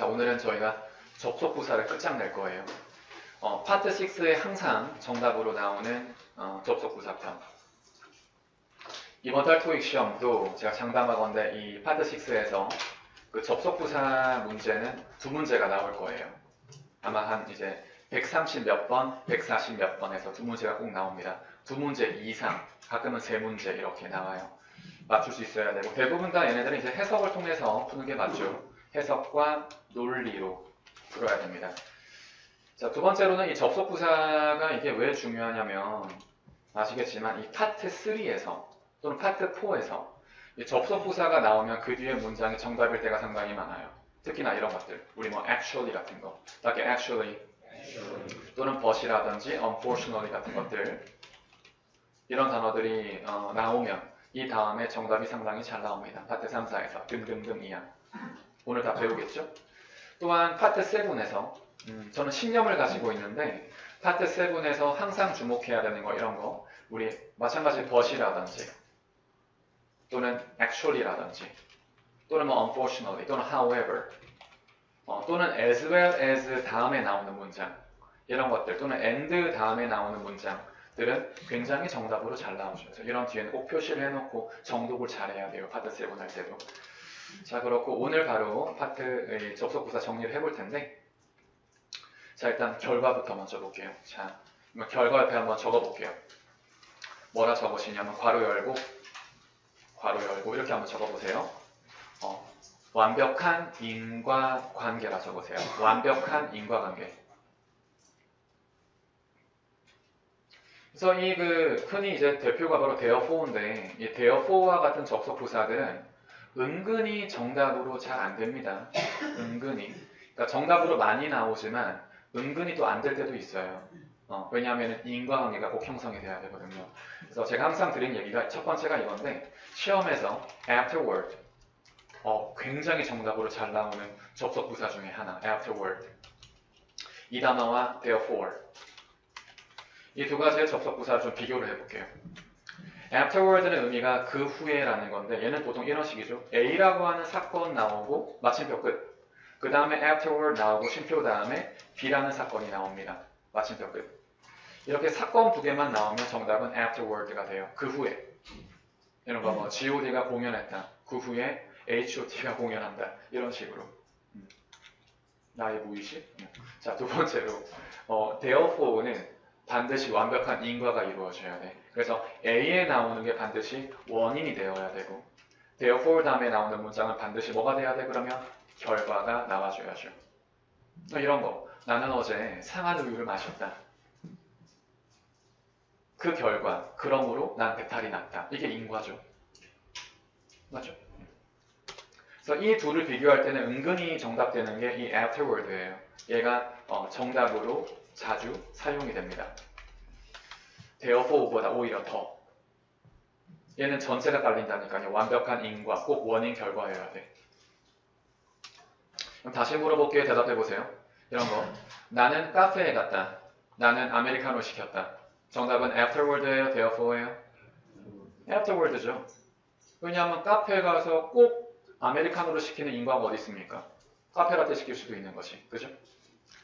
자, 오늘은 저희가 접속부사를 끝장낼 거예요. 파트 6에 항상 정답으로 나오는 접속부사 편. 이번 달 토익 시험도 제가 장담하건대 이 파트 6에서 그 접속부사 문제는 두 문제가 나올 거예요. 아마 한 이제 130 몇 번, 140 몇 번에서 두 문제가 꼭 나옵니다. 두 문제 이상, 가끔은 세 문제 이렇게 나와요. 맞출 수 있어야 되고, 대부분 다 얘네들은 이제 해석을 통해서 푸는 게 맞죠. 해석과 논리로 풀어야 됩니다. 자, 두 번째로는 이 접속부사가 이게 왜 중요하냐면, 아시겠지만 이 파트 3에서 또는 파트 4에서 이 접속부사가 나오면 그 뒤에 문장이 정답일 때가 상당히 많아요. 특히나 이런 것들, 우리 뭐 actually 같은 거, like actually 또는 but이라든지 unfortunately 같은 것들, 이런 단어들이 나오면 이 다음에 정답이 상당히 잘 나옵니다. 파트 3, 4에서 등등등 이하. 오늘 다 배우겠죠? 또한 파트 7에서 저는 신념을 가지고 있는데 파트 7에서 항상 주목해야 되는 거 이런 거 우리 마찬가지 but이라든지 또는 actually라든지 또는 뭐 unfortunately 또는 however 또는 as well as 다음에 나오는 문장 이런 것들 또는 and 다음에 나오는 문장들은 굉장히 정답으로 잘 나오죠. 그래서 이런 뒤에는 꼭 표시를 해놓고 정독을 잘해야 돼요. 파트 7 할 때도. 자, 그렇고 오늘 바로 파트 접속부사 정리를 해볼 텐데, 자, 일단 결과부터 먼저 볼게요. 자, 결과 옆에 한번 적어볼게요. 뭐라 적으시냐면 괄호 열고 이렇게 한번 적어보세요. 완벽한 인과관계라 적으세요. 완벽한 인과관계. 그래서 이 흔히 이제 대표가 바로 therefore인데, 이 therefore와 같은 접속부사들은 은근히 정답으로 잘 안 됩니다. 은근히. 그러니까 정답으로 많이 나오지만 은근히 또 안 될 때도 있어요. 왜냐하면 인과관계가 꼭 형성이 돼야 되거든요. 그래서 제가 항상 드린 얘기가 첫 번째가 이건데, 시험에서 afterward, 굉장히 정답으로 잘 나오는 접속부사 중에 하나, afterward. 이 단어와 therefore. 이 두 가지의 접속부사를 좀 비교를 해볼게요. afterward는 의미가 그 후에라는 건데 얘는 보통 이런 식이죠. A라고 하는 사건 나오고 마침표 끝. 그 다음에 afterward 나오고 쉼표 다음에 B라는 사건이 나옵니다. 마침표 끝. 이렇게 사건 두 개만 나오면 정답은 afterward가 돼요. 그 후에. 이런 거 뭐 GOD가 공연했다. 그 후에 HOT가 공연한다. 이런 식으로. 나의 무의식. 자, 두 번째로 therefore는 반드시 완벽한 인과가 이루어져야 돼. 그래서 A에 나오는 게 반드시 원인이 되어야 되고 therefore 다음에 나오는 문장은 반드시 뭐가 돼야 돼? 그러면 결과가 나와줘야죠. 이런 거. 나는 어제 상한 우유를 마셨다. 그 결과, 그러므로 난 배탈이 났다. 이게 인과죠. 맞죠? 그래서 이 둘을 비교할 때는 은근히 정답되는 게 이 afterward예요. 얘가 정답으로 자주 사용이 됩니다. therefore보다 오히려 더. 얘는 전체가 깔린다니까요. 완벽한 인과, 꼭 원인 결과여야 돼. 그럼 다시 물어볼게요. 대답해보세요. 이런 거. 나는 카페에 갔다. 나는 아메리카노 시켰다. 정답은 afterward예요? therefore예요? afterward죠. 왜냐하면 카페에 가서 꼭 아메리카노를 시키는 인과가 어디 있습니까? 카페라떼 시킬 수도 있는 것이. 그죠?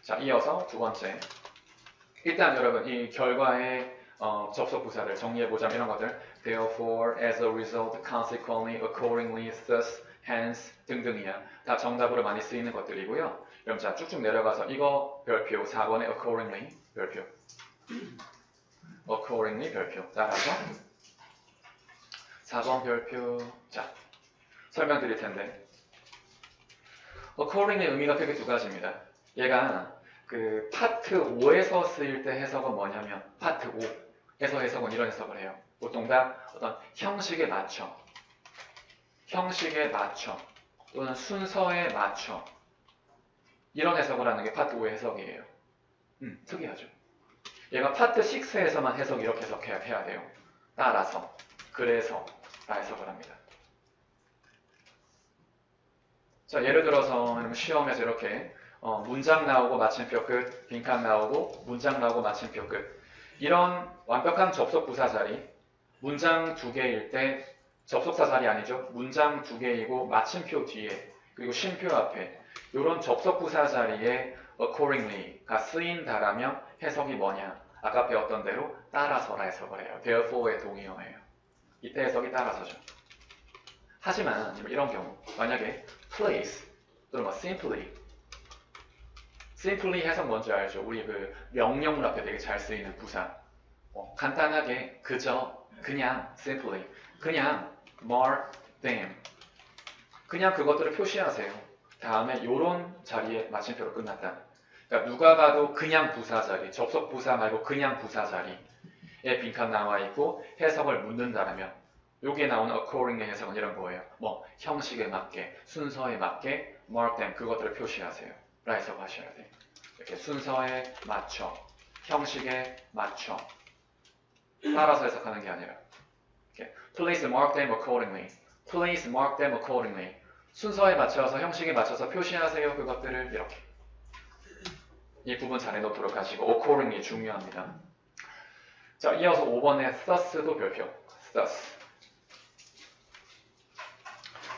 자, 이어서 두 번째. 일단 여러분 이 결과의 접속부사를 정리해보자면 이런 것들 therefore, as a result, consequently, accordingly, thus, hence 등등이야. 다 정답으로 많이 쓰이는 것들이고요. 그럼 자 쭉쭉 내려가서 이거 별표 4번에 accordingly 별표 accordingly 별표 따라서 4번 별표. 자, 설명드릴 텐데 accordingly 의미가 크게 두 가지입니다. 얘가 그 파트 5에서 쓰일 때 해석은 뭐냐면 파트 5에서 해석은 이런 해석을 해요. 보통 다 어떤 형식에 맞춰 또는 순서에 맞춰 이런 해석을 하는 게 파트 5의 해석이에요. 특이하죠. 얘가 파트 6에서만 해석 이렇게 해석해야 돼요. 따라서, 그래서 다 해석을 합니다. 자, 예를 들어서 시험에서 이렇게 문장 나오고 마침표 끝, 빈칸 나오고 문장 나오고 마침표 끝. 이런 완벽한 접속부사 자리, 문장 두 개일 때 접속사 자리 아니죠. 문장 두 개이고 마침표 뒤에 그리고 쉼표 앞에 이런 접속 부사 자리에 accordingly가 쓰인다라면 해석이 뭐냐? 아까 배웠던 대로 따라서라 해석을 해요. therefore의 동의어예요. 이때 해석이 따라서죠. 하지만 이런 경우 만약에 place 또는 뭐 simply 해석 뭔지 알죠? 우리 그 명령문 앞에 되게 잘 쓰이는 부사. 간단하게 그저 그냥 simply 그냥 mark them 그냥 그것들을 표시하세요. 다음에 요런 자리에 마침표로 끝났다. 그러니까 누가 봐도 그냥 부사 자리, 접속 부사 말고 그냥 부사 자리에 빈칸 나와 있고 해석을 묻는다라면 여기에 나오는 according의 해석은 이런 거예요. 뭐 형식에 맞게, 순서에 맞게 mark them 그것들을 표시하세요. 라 해석하셔야 돼요. 이렇게 순서에 맞춰, 형식에 맞춰 따라서 해석하는 게 아니라 이렇게 Please mark them accordingly. Please mark them accordingly. 순서에 맞춰서 형식에 맞춰서 표시하세요. 그것들을 이렇게 이 부분 잘 해놓도록 하시고 accordingly 중요합니다. 자, 이어서 5번에 thus도 별표. thus.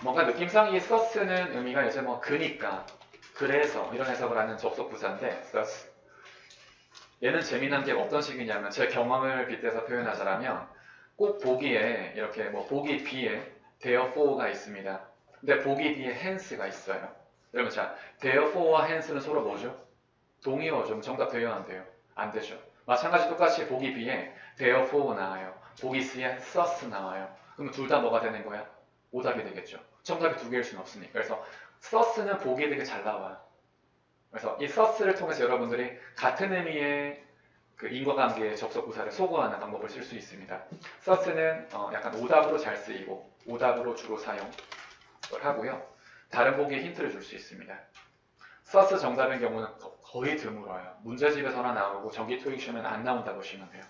뭔가 느낌상 이 thus는 의미가 이제 뭐 그니까, 그래서 이런 해석을 하는 접속 부사인데 thus. 얘는 재미난 게 어떤 식이냐면 제 경험을 빗대서 표현하자면 꼭 보기에 이렇게 뭐 보기 B에 therefore가 있습니다. 근데 보기 D에 hence가 있어요. 여러분 자, therefore와 hence는 서로 뭐죠? 동의어죠. 정답 돼요, 안 돼요? 안 되죠. 마찬가지 똑같이 보기 B에 therefore 나와요. 보기 C에 thus 나와요. 그럼 둘 다 뭐가 되는 거야? 오답이 되겠죠. 정답이 두 개일 수는 없으니까. 그래서 thus는 보기에 되게 잘 나와요. 그래서 이 thus를 통해서 여러분들이 같은 의미의 그 인과관계의 접속부사를 소거하는 방법을 쓸 수 있습니다. thus는 약간 오답으로 잘 쓰이고 오답으로 주로 사용을 하고요. 다른 보기에 힌트를 줄 수 있습니다. thus 정답인 경우는 거의 드물어요. 문제집에서나 나오고 정기 토익 시험에는 안 나온다고 보시면 돼요.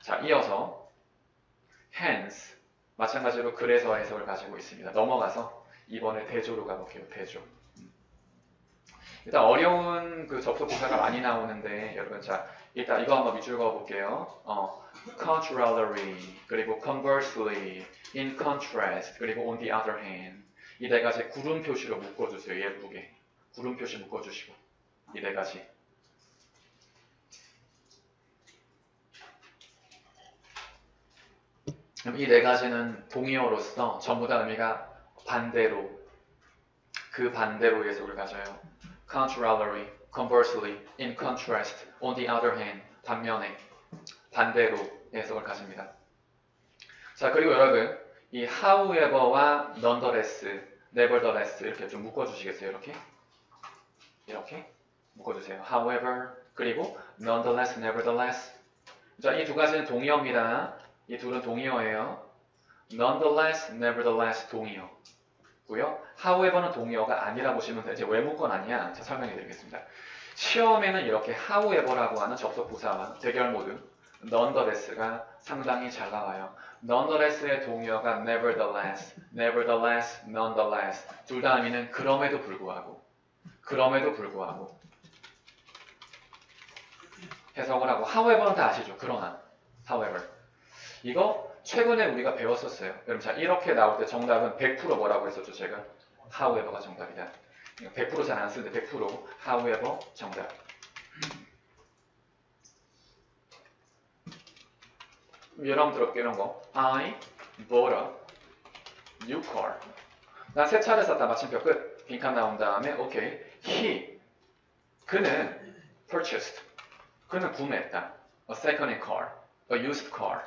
자, 이어서 hence 마찬가지로 그래서 해석을 가지고 있습니다. 넘어가서 이번에 대조로 가볼게요. 대조. 일단 어려운 그 접속 부사가 많이 나오는데 여러분 자 일단 이거 한번 밑줄 그어볼게요. contrarily 그리고 conversely, in contrast 그리고 on the other hand 이 네 가지 구름 표시로 묶어주세요. 예쁘게 구름 표시 묶어주시고 이 네 가지. 그럼 이 네 가지는 동의어로서 전부 다 의미가 반대로 그 반대로 해석을 가져요. contrarily, conversely, in contrast, on the other hand, 반면에, 반대로 해석을 가집니다. 자, 그리고 여러분, 이 however와 nonetheless, nevertheless 이렇게 좀 묶어주시겠어요? 이렇게 묶어주세요. however, 그리고 nonetheless, nevertheless. 자, 이 두 가지는 동의어입니다. 이 둘은 동의어예요. nonetheless, nevertheless 동의어. 고요. however는 동의어가 아니라 보시면 돼요. 이제 왜 묶건 아니야? 자, 설명해 드리겠습니다. 시험에는 이렇게 however라고 하는 접속 부사와 대결 모드 nonetheless가 상당히 잘 나와요. nonetheless의 동의어가 nevertheless, nevertheless, nonetheless 둘 다 의미는 그럼에도 불구하고 해석을 하고 however는 다 아시죠? 그러나 however 이거 최근에 우리가 배웠었어요. 여러분 자 이렇게 나올 때 정답은 100% 뭐라고 했었죠? 제가 however가 정답이다. 100% 잘 안 쓰는데 100% however 정답. 여러분 들을게요. 이런 거 I bought a new car. 난 새 차를 샀다. 마침표 끝. 빈칸 나온 다음에 오케이. He 그는 purchased 그는 구매했다. A second-hand car, a used car.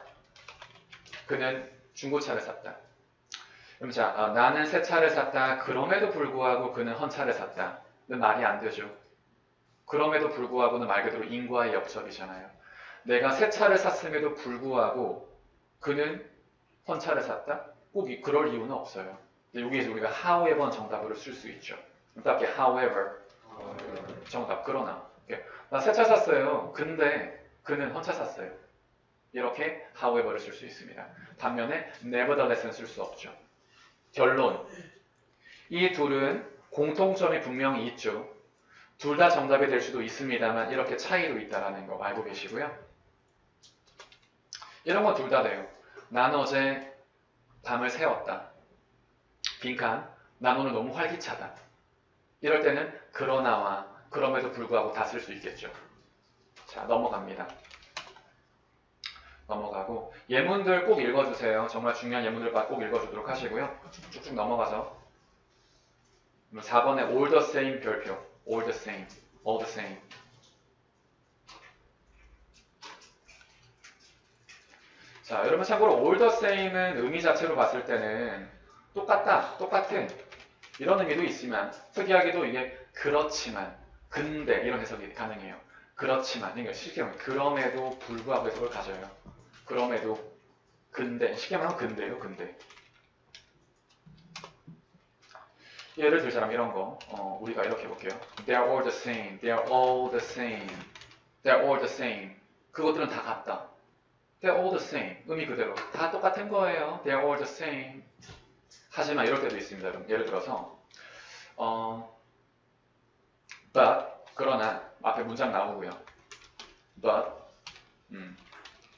그는 중고차를 샀다. 그럼 자, 나는 새 차를 샀다. 그럼에도 불구하고 그는 헌차를 샀다. 는 말이 안 되죠. 그럼에도 불구하고는 말 그대로 인과의 역접이잖아요. 내가 새 차를 샀음에도 불구하고 그는 헌차를 샀다? 꼭 그럴 이유는 없어요. 여기에서 우리가 however 정답으로 쓸 수 있죠. 답게 however 정답. 그러나 나 새 차 샀어요. 근데 그는 헌차 샀어요. 이렇게 however를 쓸 수 있습니다. 반면에 nevertheless는 쓸 수 없죠. 결론. 이 둘은 공통점이 분명히 있죠. 둘 다 정답이 될 수도 있습니다만 이렇게 차이로 있다는 거 알고 계시고요. 이런 건 둘 다 돼요. 난 어제 밤을 새웠다. 빈칸 난 오늘 너무 활기차다. 이럴 때는 그러나와 그럼에도 불구하고 다 쓸 수 있겠죠. 자, 넘어갑니다. 넘어가고 예문들 꼭 읽어주세요. 정말 중요한 예문들 꼭 읽어주도록 하시고요. 쭉쭉 넘어가서 4번에 all the same 별표 all the same, all the same. 자, 여러분 참고로 all the same은 의미 자체로 봤을 때는 똑같다, 똑같은 이런 의미도 있지만 특이하게도 이게 그렇지만, 근데 이런 해석이 가능해요. 그렇지만, 그러니까 쉽게 말하면 그럼에도 불구하고 해석을 가져요. 그럼에도, 근데, 쉽게 말하면 근데요, 근데. 예를 들자면 이런 거, 우리가 이렇게 해볼게요. They're all the same, they're all the same, they're all the same. 그것들은 다 같다. They're all the same. 의미 그대로. 다 똑같은 거예요. They're all the same. 하지만 이럴 때도 있습니다. 여러분. 예를 들어서 but 그러나 앞에 문장 나오고요. But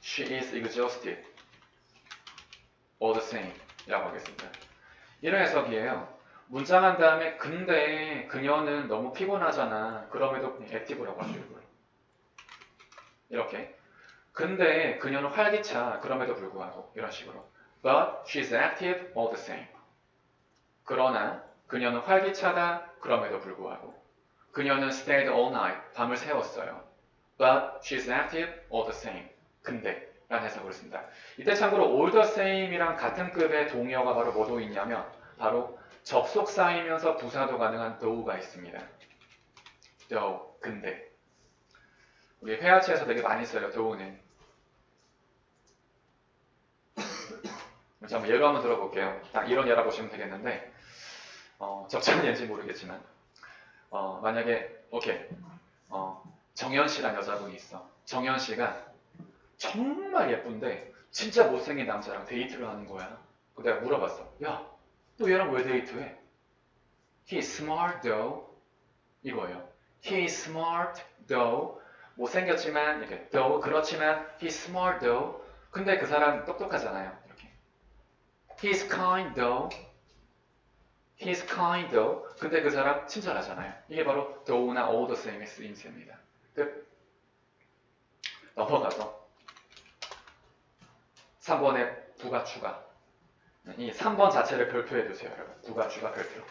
she is exhausted all the same 이라고 하겠습니다. 이런 해석이에요. 문장 한 다음에 근데 그녀는 너무 피곤하잖아. 그럼에도 액티브라고 하죠. 이렇게. 근데 그녀는 활기차. 그럼에도 불구하고 이런 식으로. But she's active all the same. 그러나 그녀는 활기차다. 그럼에도 불구하고. 그녀는 stayed all night. 밤을 새웠어요. But she's active all the same. 근데 라는 해석을 씁니다. 이때 참고로 all the same이랑 같은 급의 동의어가 바로 뭐도 있냐면 바로 접속사이면서 부사도 가능한 though가 있습니다. though, 근데. 우리 회화체에서 되게 많이 써요, though는. 자, 한번 예로 한번 들어볼게요. 딱 이런 예라 보시면 되겠는데, 적절한 예인지 모르겠지만, 만약에, 오케이, 정현 씨란 여자분이 있어. 정현 씨가 정말 예쁜데, 진짜 못생긴 남자랑 데이트를 하는 거야. 내가 물어봤어. 야, 너 얘랑 왜 데이트해? He's smart though. 이거예요. He's smart though. 못생겼지만, 이렇게, though, 그렇지만, he's smart though. 근데 그 사람 똑똑하잖아요. 이렇게. He's kind though. He's kind though. 근데 그 사람 친절하잖아요. 이게 바로 though나 all the same의 쓰임새입니다. 끝. 넘어가서 3번에 부가 추가. 이 3번 자체를 별표해 두세요, 여러분. 부가 추가 별표.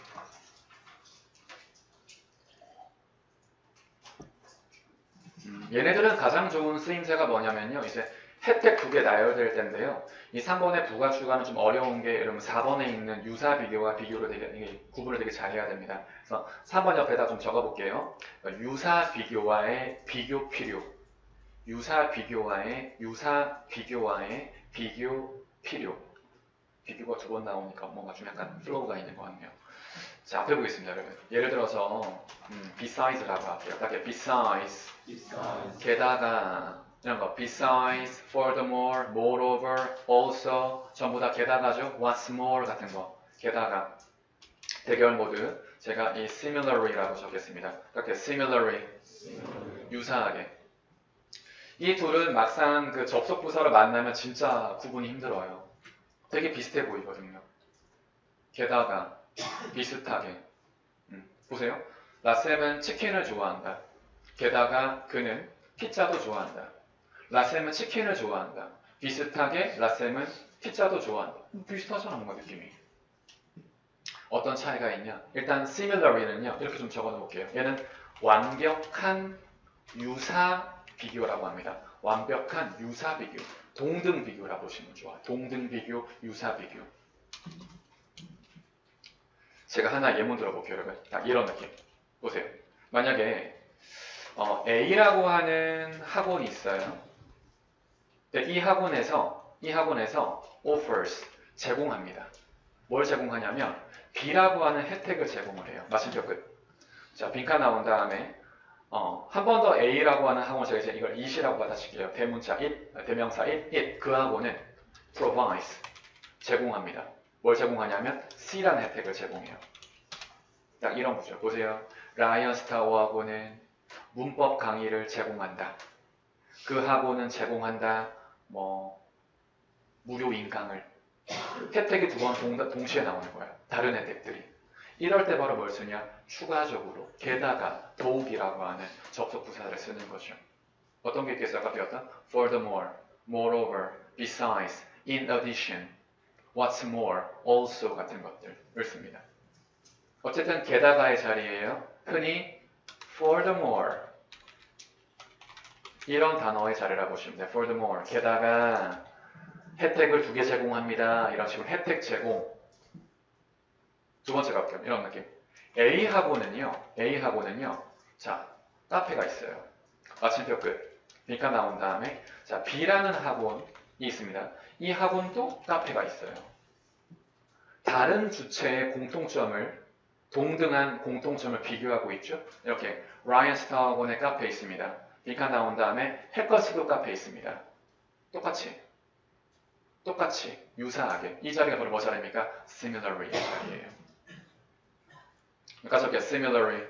얘네들은 가장 좋은 쓰임새가 뭐냐면요. 이제 혜택 두 개 나열될 텐데요. 이 3번의 부가 추가는 좀 어려운 게 여러분 4번에 있는 유사 비교와 비교를 되게 구분을 되게 잘 해야 됩니다. 그래서 3번 옆에다 좀 적어볼게요. 유사 비교와의 비교 필요. 유사 비교와의 비교 필요. 비교가 두 번 나오니까 뭔가 좀 약간 플로우가 있는 것 같네요. 자, 앞에 보겠습니다, 여러분. 예를 들어서 beside라고 할게요. 딱 besides. 게다가 이런 거 besides, furthermore, moreover, also 전부 다 게다가죠. what's more 같은 거. 게다가 대결 모드 제가 이 similarly라고 적겠습니다. 이렇게 similarly 유사하게. 이 둘은 막상 그 접속 부사로 만나면 진짜 구분이 힘들어요. 되게 비슷해 보이거든요. 게다가 비슷하게. 보세요. 라셈은 치킨을 좋아한다. 게다가 그는 피자도 좋아한다. 라셈은 치킨을 좋아한다. 비슷하게 라셈은 피자도 좋아한다. 비슷하잖아, 뭔가 느낌이. 어떤 차이가 있냐? 일단 similarly는요. 이렇게 좀 적어 놓을게요. 얘는 완벽한 유사 비교라고 합니다. 완벽한 유사 비교. 동등 비교라고 보시면 좋아요. 동등 비교, 유사 비교. 제가 하나 예문 들어볼게요, 여러분. 딱 이런 느낌. 보세요. 만약에 A라고 하는 학원이 있어요. 이 학원에서 offers, 제공합니다. 뭘 제공하냐면 B라고 하는 혜택을 제공을 해요. 마침표 끝. 자, 빈칸 나온 다음에 한 번 더 A라고 하는 학원, 제가 이제 이걸 it이라고 받아칠게요. 대문자 it, 대명사 it. 그 학원은 provides, 제공합니다. 뭘 제공하냐면 C라는 혜택을 제공해요. 딱 이런 거죠. 보세요. 라이언 스타워 학원은 문법 강의를 제공한다. 그 학원은 제공한다. 무료 인강을. 혜택이 두 번 동시에 나오는 거예요. 다른 혜택들이. 이럴 때 바로 뭘 쓰냐? 추가적으로, 게다가, 더욱이라고 하는 접속부사를 쓰는 거죠. 어떤 게 있겠어요? 아까 배웠던 furthermore, moreover, besides, in addition, what's more, also 같은 것들을 씁니다. 어쨌든 게다가의 자리예요. 흔히 furthermore 이런 단어의 자리라고 보시면 돼요. furthermore 게다가 혜택을 2개 제공합니다. 이런 식으로 혜택 제공. 두 번째 갈게요. 이런 느낌. A하고는요. 자, 카페가 있어요. 마침표 끝. 그러니까 나온 다음에 자, B라는 학원이 있습니다. 이 학원도 카페가 있어요. 다른 주체의 공통점을 동등한 공통점을 비교하고 있죠. 이렇게 라이언 스타 학원의 카페 있습니다. 그러니까 나온 다음에 해커스도 카페 있습니다. 똑같이 유사하게 이 자리가 바로 뭐 자리입니까? similarly 자리예요. 그러니까 저게 similarly,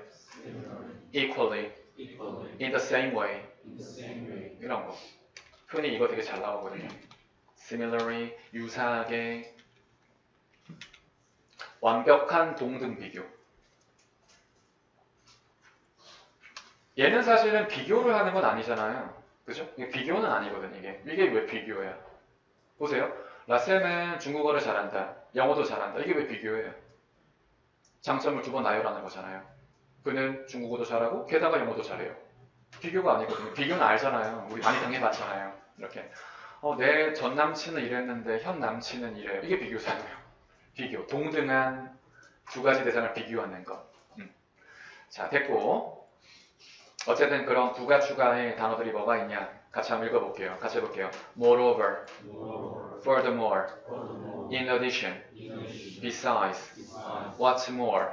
equally, in the same way 이런 거 흔히 이거 되게 잘 나오거든요. similarly, 유사하게, 완벽한 동등 비교. 얘는 사실은 비교를 하는 건 아니잖아요. 그죠? 이게 비교는 아니거든, 이게. 이게 왜 비교야? 보세요. 라셀은 중국어를 잘한다. 영어도 잘한다. 이게 왜 비교예요? 장점을 2번 나열하는 거잖아요. 그는 중국어도 잘하고, 게다가 영어도 잘해요. 비교가 아니거든요. 비교는 알잖아요. 우리 많이 당해봤잖아요. 이렇게. 내 전 남친은 이랬는데, 현 남친은 이래요. 이게 비교잖아요. 비교. 동등한 2가지 대상을 비교하는 것. 자, 됐고. 어쨌든 그런 부가추가의 단어들이 뭐가 있냐? 같이 한번 읽어볼게요. 같이 해볼게요. Moreover, furthermore, in addition, besides, what's more,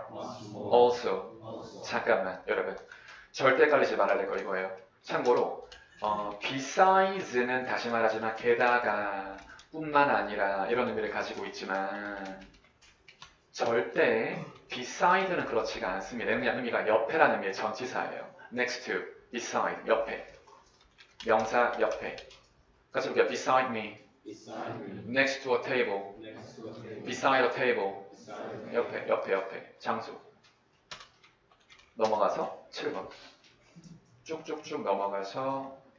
also. 잠깐만, 여러분. 절대 헷갈리지 말아야 될 거 이거예요. 참고로 besides는 다시 말하지만 게다가 뿐만 아니라 이런 의미를 가지고 있지만 절대 beside는 그렇지가 않습니다. 의미가 옆에라는 의미의 전치사예요. next to, beside, 옆에. 명사 옆에. 같이 볼게요. beside me, next to a table, beside a table, 옆에. 장수. 넘어가서 7번. 쭉쭉쭉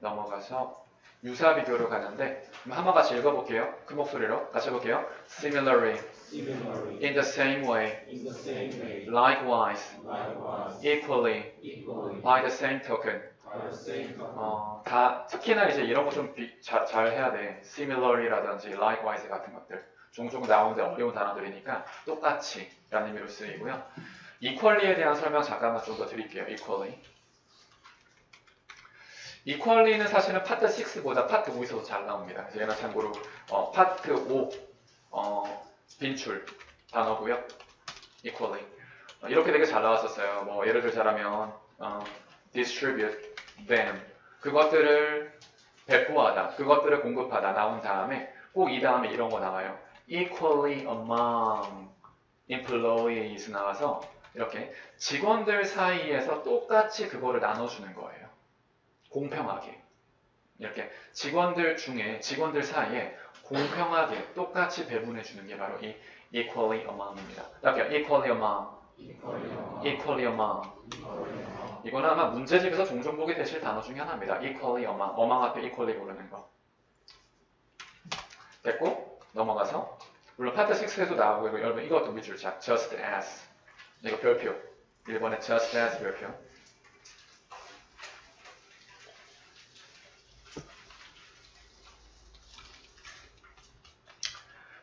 넘어가서 유사 비교로 가는데 한번 같이 읽어볼게요. 큰 목소리로 같이 해볼게요. Similarly, in the same way, likewise, equally, by the same token. 특히나 이제 이런 거 좀 잘 해야 돼. Similarly라든지 likewise 같은 것들. 종종 나오는데 어려운 단어들이니까 똑같이 라는 의미로 쓰이고요. equally에 대한 설명 잠깐만 좀 더 드릴게요. equally는 사실은 파트 6보다 파트 5에서도 잘 나옵니다. 얘는 참고로 파트 5 빈출 단어고요. equally 이렇게 되게 잘 나왔었어요. 뭐 예를 들자면 distribute them 그것들을 배포하다, 그것들을 공급하다 나온 다음에 꼭 이 다음에 이런 거 나와요. equally among employees 나와서 이렇게 직원들 사이에서 똑같이 그거를 나눠주는 거예요. 공평하게. 이렇게 직원들 사이에 공평하게 똑같이 배분해주는 게 바로 이 equally among입니다. 이렇게 equally among. 이거는 아마 문제집에서 종종 보게 되실 단어 중에 하나입니다. equally among 앞에 equally 고르는 거. 됐고 넘어가서 물론 파트 6에도 나오고 여러분 이것도 밑줄 자 just as 이거 별표 1번에 just as 별표.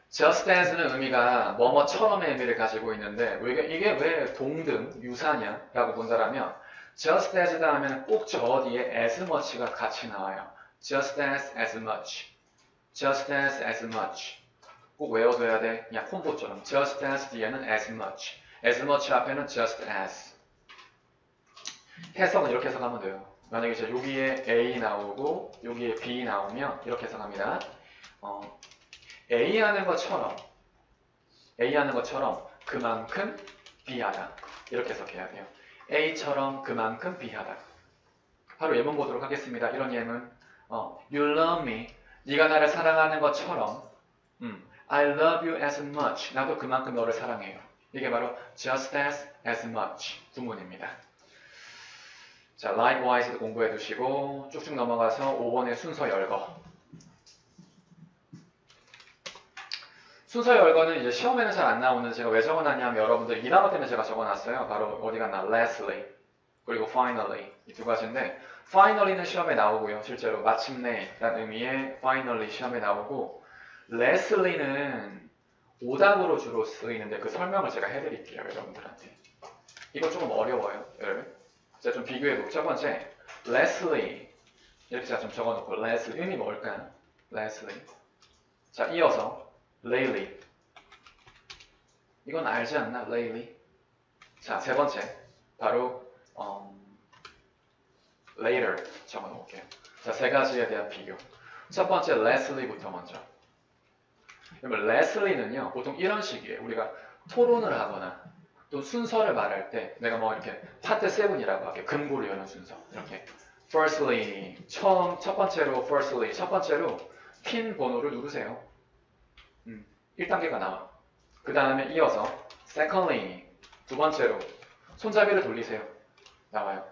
just as는 의미가 뭐뭐처럼의 의미를 가지고 있는데 이게 왜 동등, 유사냐 라고 본다라면 just as 다음에는 꼭 저 뒤에 as much가 같이 나와요. just as much 꼭 외워둬야 돼. 그냥 콤보처럼 just as 뒤에는 as much 앞에는 just as. 해석은 이렇게 해석하면 돼요. 만약에 이제 여기에 A 나오고 여기에 B 나오면 이렇게 해석합니다. A 하는 것처럼 그만큼 B하다 이렇게 해석해야 돼요. A처럼 그만큼 B하다. 바로 예문 보도록 하겠습니다. 이런 예문 You love me 네가 나를 사랑하는 것처럼 I love you as much 나도 그만큼 너를 사랑해요. 이게 바로 just as much 구문입니다. 자, likewise도 공부해 두시고 쭉쭉 넘어가서 5번의 순서 열거. 순서 열거는 이제 시험에는 잘 안 나오는데 제가 왜 적어놨냐면 여러분들 이 단어 때문에 제가 적어놨어요. 바로 어디 갔나? lastly 그리고 finally 이 두 가지인데 finally는 시험에 나오고요. 실제로 마침내라는 의미의 finally 시험에 나오고 lastly는 오답으로 주로 쓰이는데 그 설명을 제가 해드릴게요. 여러분들한테. 이거 조금 어려워요. 여러분. 제가 좀 비교해볼게요. 첫 번째 lastly 이렇게 제가 좀 적어놓고 lastly 의미 뭘까요? lastly 자 이어서 lately 이건 알지 않나? lately 자 세 번째 바로 later 적어놓을게요. 자 세 가지에 대한 비교 첫 번째 lastly부터 먼저 그러면 lastly는요 보통 이런 식이에요. 우리가 토론을 하거나 또 순서를 말할 때 내가 뭐 이렇게 파트 7이라고 할게요. 근구를 여는 순서 이렇게 firstly 첫 번째로 firstly 첫 번째로 핀 번호를 누르세요. 1단계가 나와. 그 다음에 이어서 secondly 두 번째로 손잡이를 돌리세요. 나와요.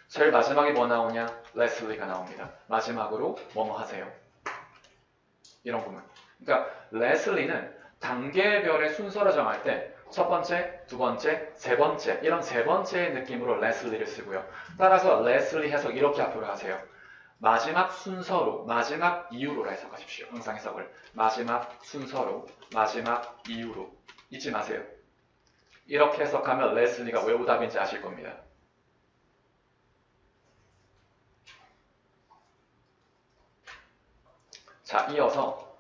제일 마지막에 뭐 나오냐? lastly가 나옵니다. 마지막으로 뭐뭐 하세요. 이런 구문. 그러니까 lastly는 단계별의 순서를 정할 때 첫 번째, 두 번째, 세 번째 이런 세 번째의 느낌으로 lastly를 쓰고요. 따라서 lastly 해석 이렇게 앞으로 하세요. 마지막 순서로, 마지막 이유로 해석하십시오. 항상 해석을. 마지막 순서로, 마지막 이유로. 잊지 마세요. 이렇게 해석하면 lastly가 왜 오답인지 아실 겁니다. 자, 이어서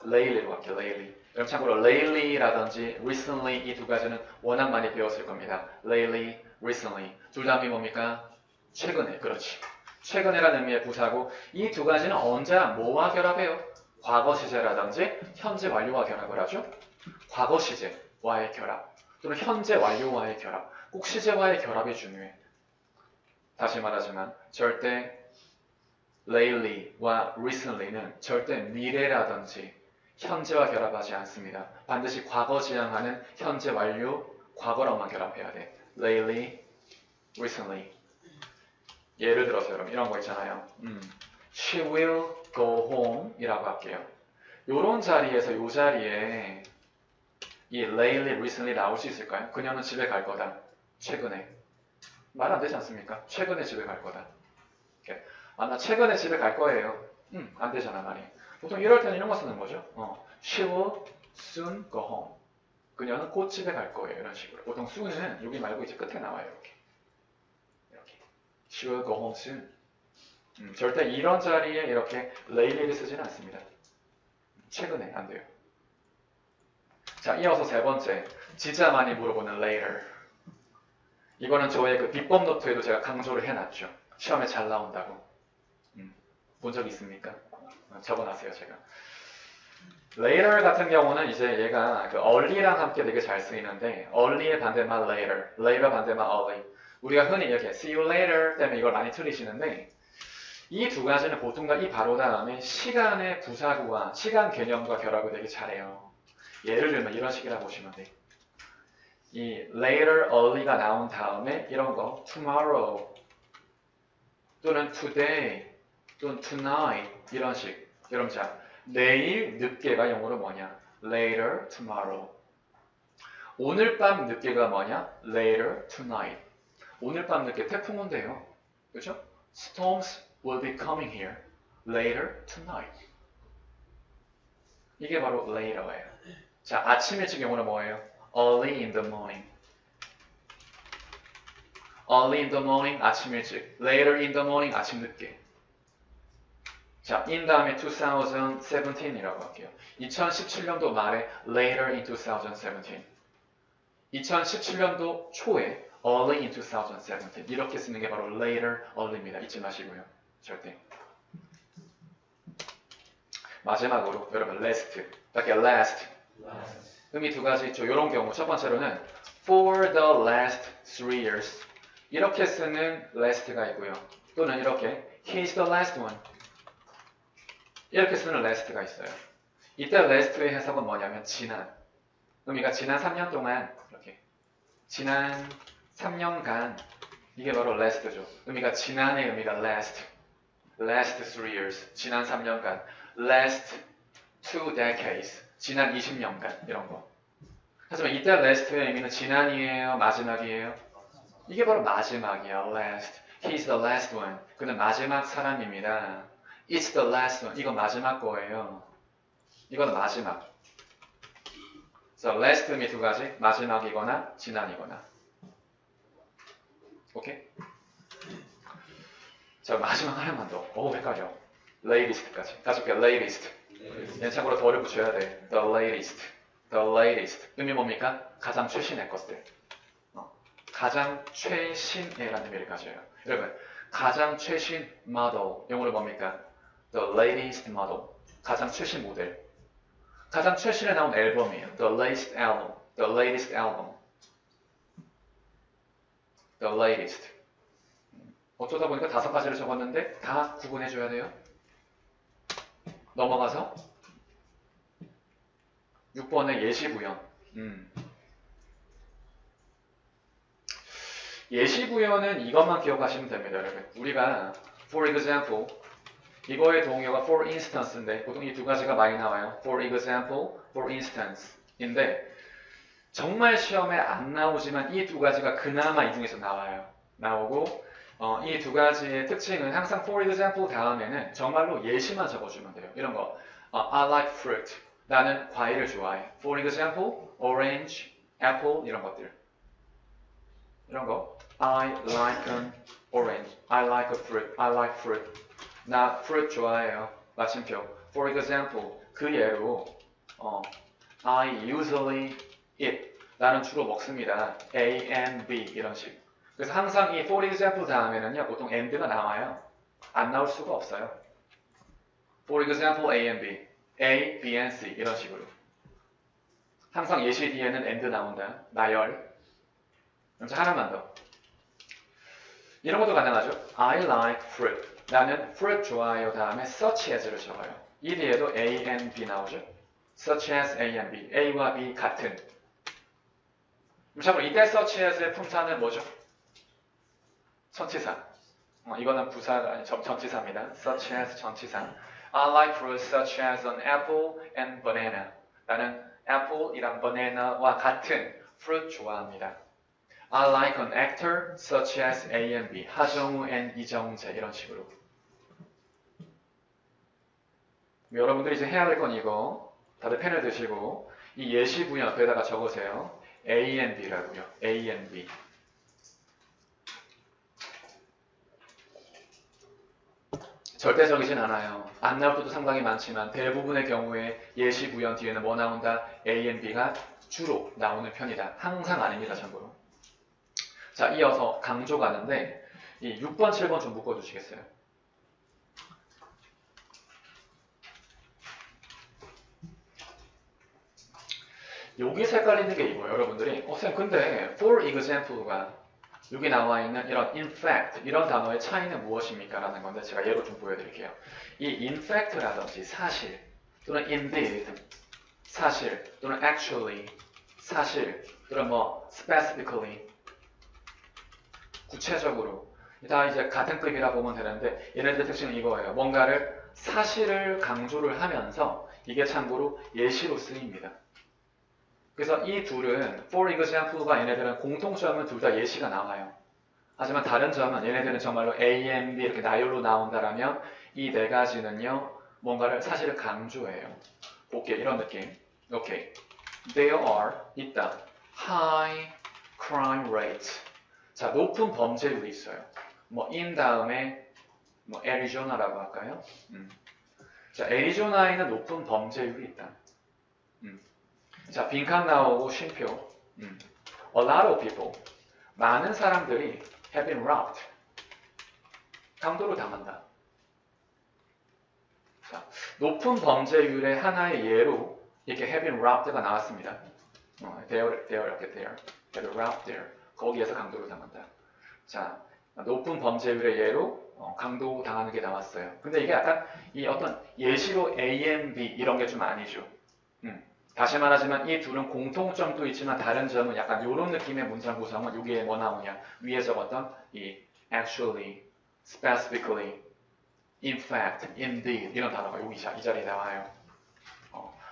lately로 갈게요. lately. 여러분 참고로 lately라든지 recently 이 두 가지는 워낙 많이 배웠을 겁니다. lately, recently. 둘 다 의미 뭡니까? 최근에. 그렇지. 최근에라는 의미의 부사고 이 두 가지는 언제 뭐와 결합해요? 과거 시제라든지 현재 완료와 결합을 하죠. 과거 시제와의 결합 또는 현재 완료와의 결합 꼭 시제와의 결합이 중요해. 다시 말하지만 절대 lately와 recently는 절대 미래라든지 현재와 결합하지 않습니다. 반드시 과거 지향하는 현재 완료 과거랑만 결합해야 돼. lately, recently. 예를 들어서 여러분 이런 거 있잖아요. She will go home 이라고 할게요. 요런 자리에서 요 자리에 이 lately, recently 나올 수 있을까요? 그녀는 집에 갈 거다. 최근에. 말 안 되지 않습니까? 최근에 집에 갈 거다. 이렇게. 아, 나 최근에 집에 갈 거예요. 안 되잖아 말이. 보통 이럴 때는 이런 거 쓰는 거죠. She will soon go home. 그녀는 곧 집에 갈 거예요. 이런 식으로. 보통 soon은 여기 말고 이제 끝에 나와요. 이렇게. She will go home soon. 절대 이런 자리에 이렇게 lately를 쓰지는 않습니다. 최근에 안 돼요. 자, 이어서 세 번째. 진짜 많이 물어보는 later. 이거는 저의 그 비법 노트에도 제가 강조를 해놨죠. 시험에 잘 나온다고. 본 적 있습니까? 적어놨어요, 제가. later 같은 경우는 이제 얘가 그 early랑 함께 되게 잘 쓰이는데 early의 반대말 later, later 반대말 early. 우리가 흔히 이렇게 see you later 때문에 이걸 많이 틀리시는데 이 두 가지는 보통 다 이 바로 다음에 시간의 부사구와 시간 개념과 결합을 되게 잘해요. 예를 들면 이런 식이라 보시면 돼. 이 later, early가 나온 다음에 이런 거 tomorrow 또는 today 또는 tonight 이런 식. 여러분 자 내일 늦게가 영어로 뭐냐? later tomorrow. 오늘 밤 늦게가 뭐냐? later tonight. 오늘 밤 늦게 태풍 온대요. 그렇죠? Storms will be coming here later tonight. 이게 바로 later예요. 자, 아침 일찍 영어로 뭐예요? early in the morning. early in the morning, 아침 일찍. later in the morning, 아침 늦게. 자, in 다음에 2017이라고 할게요. 2017년도 말에 later in 2017. 2017년도 초에 early in 2017 이렇게 쓰는 게 바로 later, early입니다. 잊지 마시고요. 절대. 마지막으로 여러분 last, 딱 last. 의미 두 가지 있죠. 이런 경우 첫 번째로는 for the last 3 years 이렇게 쓰는 last가 있고요. 또는 이렇게 he's the last one 이렇게 쓰는 last가 있어요. 이때 last의 해석은 뭐냐면 지난. 의미가 지난 3년 동안 이렇게 지난 3년간 이게 바로 last죠. 의미가 지난의 의미가 last 3 years 지난 3년간 last 2 decades 지난 20년간 이런 거. 하지만 이때 last의 의미는 지난이에요, 마지막이에요? 이게 바로 마지막이야. last. He's the last one. 그는 마지막 사람입니다. It's the last one. 이건 마지막 거예요. 이건 마지막. So last 의미 두 가지. 마지막이거나 지난이거나. 오케이? 자, 마지막 하나만 더. 헷갈려. latest까지. 다시 볼게요. latest. 얘는 참고로 더를 붙여야 돼. the latest. the latest. 의미 뭡니까? 가장 최신의 것들. 가장 최신이라는 의미를 가져요. 여러분, 가장 최신 모델, 영어로 뭡니까? The latest model. 가장 최신 모델. 가장 최신에 나온 앨범이에요. The latest album. The latest album. The latest. 어쩌다 보니까 5가지를 적었는데 다 구분해줘야 돼요. 넘어가서 6번의 예시부연. 예시부연은 이것만 기억하시면 됩니다, 여러분. 우리가 for example 이거의 동의어가 for instance인데 보통 이 두 가지가 많이 나와요. for example, for instance인데 정말 시험에 안 나오지만 이 두 가지가 그나마 이 중에서 나오고 이 두 가지의 특징은 항상 for example 다음에는 정말로 예시만 적어주면 돼요. 이런 거 I like fruit. 나는 과일을 좋아해. For example, orange, apple 이런 것들. 이런 거 I like an orange. I like a fruit. I like fruit. 나 fruit 좋아해요. 마침표. For example, 그 예로 I usually eat. 나는 주로 먹습니다. A and B 이런 식. 그래서 항상 이 for example 다음에는요 보통 and가 나와요. 안 나올 수가 없어요. For example, A and B. A, B and C 이런 식으로. 항상 예시 뒤에는 and 나온다. 나열. 그럼 하나만 더. 이런 것도 가능하죠. I like fruit. 나는 fruit 좋아해요. 다음에 such as를 적어요. 이 뒤에도 A and B 나오죠. such as A and B. A와 B 같은. 참고로 이때 such as의 품사는 뭐죠? 전치사. 이거는 부사가 아니 전치사입니다. such as 전치사. I like fruit such as an apple and banana. 나는 apple이랑 banana와 같은 fruit 좋아합니다. I like an actor such as A and B. 하정우 and 이정재 이런 식으로. 여러분들이 이제 해야 될 건 이거. 다들 펜을 드시고 이 예시 부연 앞에다가 적으세요. A and B라고요. A and B. 절대적이진 않아요. 안 나올 때도 상당히 많지만 대부분의 경우에 예시 부연 뒤에는 뭐 나온다? A and B가 주로 나오는 편이다. 항상 아닙니다. 참고로. 자, 이어서 강조 가는데 이 6번, 7번 좀 묶어주시겠어요? 여기서 헷갈리는 게 이거예요. 여러분들이 쌤 근데 for example가 여기 나와 있는 이런 in fact 이런 단어의 차이는 무엇입니까? 라는 건데 제가 예로 좀 보여드릴게요. 이 in fact라든지 사실 또는 indeed 사실 또는 actually 사실 또는 뭐 specifically 구체적으로 다 이제 같은 급이라 보면 되는데 얘네들의 특징은 이거예요. 뭔가를 사실을 강조를 하면서 이게 참고로 예시로 쓰입니다. 그래서 이 둘은 for example가 얘네들은 공통점은 둘 다 예시가 나와요. 하지만 다른 점은 얘네들은 정말로 A and B 이렇게 나열로 나온다라면 이 네 가지는요 뭔가를 사실을 강조해요. 볼게요. 이런 느낌. 오케이. There are 있다. High crime rate. 자, 높은 범죄율이 있어요. 뭐 in 다음에 뭐 애리조나라고 할까요? 자, 애리조나에는 높은 범죄율이 있다. 자, 빈칸 나오고 쉼표. A lot of people. 많은 사람들이 have been robbed. 강도로 당한다. 자, 높은 범죄율의 하나의 예로 이렇게 have been robbed가 나왔습니다. They have robbed there. 거기에서 강도로 당한다. 자, 높은 범죄율의 예로 강도 당하는 게 나왔어요. 근데 이게 약간 이 어떤 예시로 A and B 이런 게 좀 아니죠. 다시 말하지만 이 둘은 공통점도 있지만 다른 점은 약간 이런 느낌의 문장 구성은 여기에 뭐 나오냐. 위에 적었던 이 actually, specifically, in fact, indeed 이런 단어가 여기 이 자리에 나와요.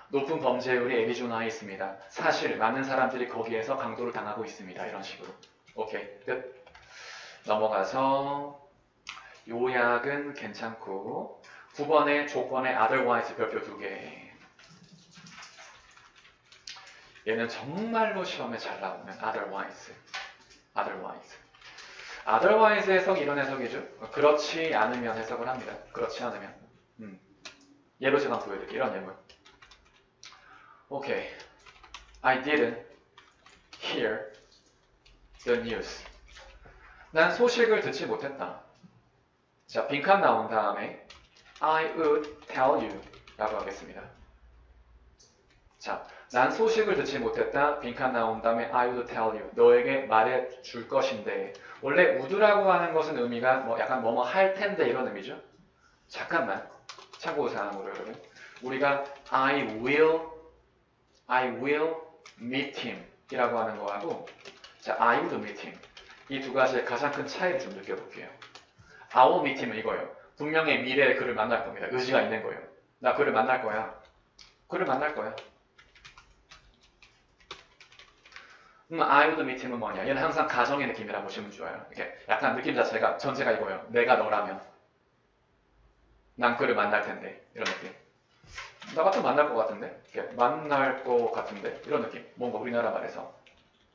높은 범죄율이 애리조나에 있습니다. 사실 많은 사람들이 거기에서 강도를 당하고 있습니다. 이런 식으로. 오케이, 끝. 넘어가서 요약은 괜찮고 9번의 조건의 otherwise 별표 2개. 얘는 정말로 시험에 잘 나오는 otherwise. otherwise 해석이 이런 해석이죠. 그렇지 않으면 해석을 합니다. 그렇지 않으면. 예로 제가 보여드릴게요. 이런 예문. 오케이. I didn't hear the news. 난 소식을 듣지 못했다. 자, 빈칸 나온 다음에 I would tell you 라고 하겠습니다. 자, 난 소식을 듣지 못했다. 빈칸 나온 다음에 I would tell you. 너에게 말해 줄 것인데 원래 would라고 하는 것은 의미가 뭐 약간 뭐뭐 할 텐데 이런 의미죠. 잠깐만. 참고사항으로 여러분. 우리가 I will meet him 이라고 하는 거하고 자, I would meet him. 이 두 가지의 가장 큰 차이를 좀 느껴볼게요. I will meet him은 이거예요. 분명히 미래에 그를 만날 겁니다. 의지가 있는 거예요. 나 그를 만날 거야. 그를 만날 거야. I would meet him은 뭐냐? 얘는 항상 가정의 느낌이라고 보시면 좋아요. 이렇게 약간 느낌 자체가 전체가 이거예요. 내가 너라면 난 그를 만날 텐데 이런 느낌. 나 같으면 만날 것 같은데? 이렇게 만날 것 같은데? 이런 느낌. 뭔가 우리나라 말에서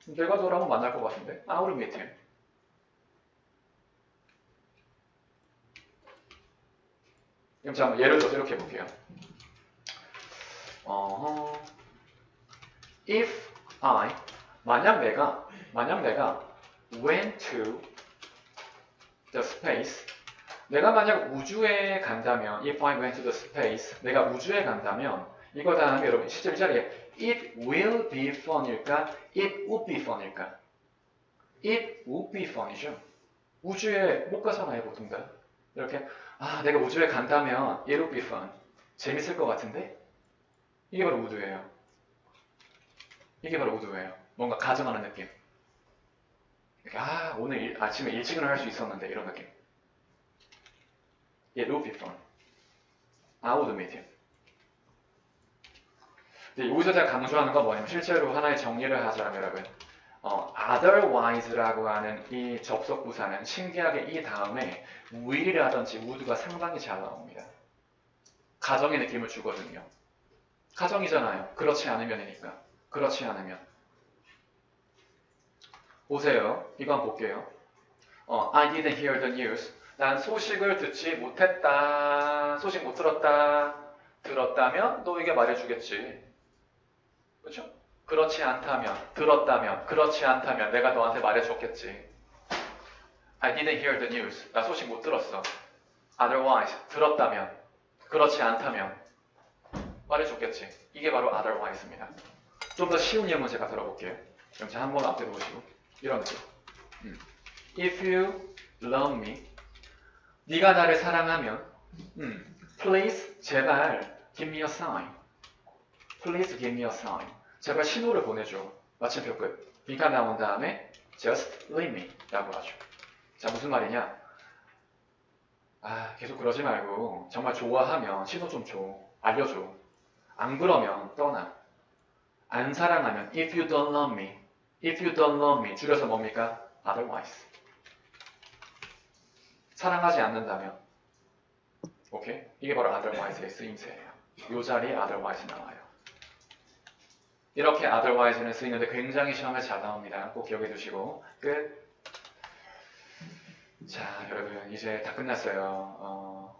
내가 너라면 만날 것 같은데? I would meet him. 그럼 자, 한번 예를 들어서 이렇게 해볼게요. If I 만약 내가 went to the space 내가 만약 우주에 간다면 if I went to the space 내가 우주에 간다면 이거 다음에 여러분 실제 이 자리에 it will be fun일까? it would be fun일까? it would be fun이죠. 우주에 못 가잖아요 보통 다. 이렇게 내가 우주에 간다면 it would be fun. 재밌을 것 같은데? 이게 바로 우드예요. 뭔가 가정하는 느낌. 이렇게, 오늘 아침에 일찍은 할 수 있었는데 이런 느낌. It would be fun. I would meet him. 근데 여기서 제가 강조하는 건 뭐냐면 실제로 하나의 정리를 하자면 여러분 otherwise라고 하는 이 접속 부사는 신기하게 이 다음에 will이라든지 would가 상당히 잘 나옵니다. 가정의 느낌을 주거든요. 가정이잖아요. 그렇지 않으면이니까. 그렇지 않으면. 보세요. 이거 한번 볼게요. I didn't hear the news. 난 소식을 듣지 못했다. 소식 못 들었다. 들었다면 너에게 말해주겠지. 그렇죠? 그렇지 않다면, 들었다면, 그렇지 않다면 내가 너한테 말해줬겠지. I didn't hear the news. 나 소식 못 들었어. Otherwise, 들었다면, 그렇지 않다면 말해줬겠지. 이게 바로 otherwise입니다. 좀 더 쉬운 예문 제가 들어볼게요. 그럼 자 한번 앞에 보시고 이런 느낌. If you love me, 네가 나를 사랑하면, please 제발 give me a sign. Please give me a sign. 제발 신호를 보내줘. 마침표 끝. 빈칸 나온 다음에 just leave me 라고 하죠. 자 무슨 말이냐? 계속 그러지 말고 정말 좋아하면 신호 좀 줘. 알려줘. 안 그러면 떠나. 안 사랑하면 if you don't love me. If you don't love me 줄여서 뭡니까? Otherwise. 사랑하지 않는다면. 오케이? 이게 바로 otherwise의 쓰임새예요. 이 자리에 otherwise 나와요. 이렇게 otherwise는 쓰이는데 굉장히 시험에 잘 나옵니다. 꼭 기억해 두시고 끝. 자 여러분 이제 다 끝났어요.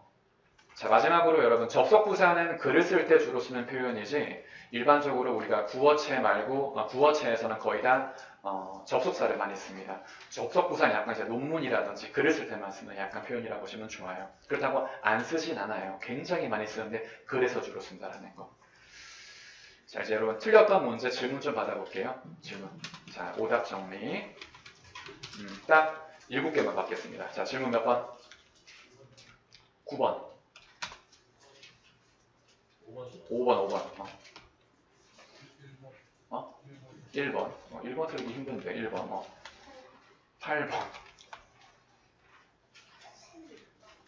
자 마지막으로 여러분 접속부사는 글을 쓸 때 주로 쓰는 표현이지 일반적으로 우리가 구어체 말고 구어체에서는 거의 다 접속사를 많이 씁니다. 접속부사는 약간 이제 논문이라든지 글을 쓸 때만 쓰는 약간 표현이라고 보시면 좋아요. 그렇다고 안 쓰진 않아요. 굉장히 많이 쓰는데 글에서 주로 쓴다라는 거. 자 이제 여러분 틀렸던 문제 질문 좀 받아볼게요. 질문. 자 오답 정리. 딱 7개만 받겠습니다. 자 질문 몇 번? 9번. 5번. 1번. 1번 틀리기 힘든데 1번. 8번.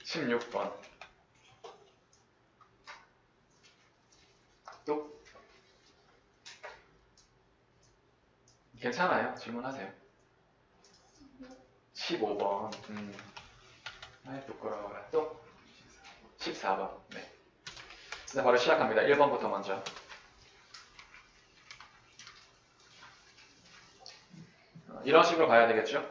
16번. 또 괜찮아요. 질문하세요. 15번. 아이 부끄러워라. 또 14번. 네. 이제 바로 시작합니다. 1번부터 먼저. 이런 식으로 봐야 되겠죠.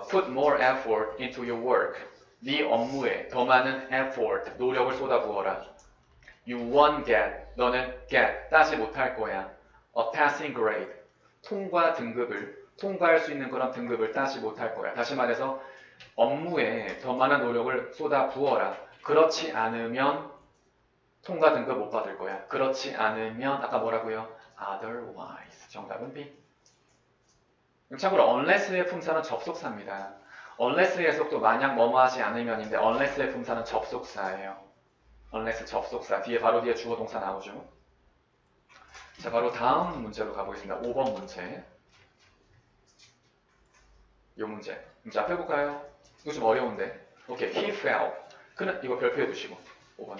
Put more effort into your work. 네 업무에 더 많은 effort, 노력을 쏟아부어라. You won't get, 너는 get, 따지 못할 거야. A passing grade, 통과할 수 있는 그런 등급을 따지 못할 거야. 다시 말해서 업무에 더 많은 노력을 쏟아부어라. 그렇지 않으면 통과 등급 못 받을 거야. 그렇지 않으면 아까 뭐라고요? Otherwise. 정답은 B. 참고로 unless의 품사는 접속사입니다. unless의 속도 만약 뭐뭐 하지 않으면인데 unless의 품사는 접속사예요. unless 접속사. 바로 뒤에 주어 동사 나오죠. 자, 바로 다음 문제로 가보겠습니다. 5번 문제. 이 문제. 문제 앞에 볼까요? 이거 좀 어려운데. 오케이. He fell. 그는 이거 별표해 두시고. 5번.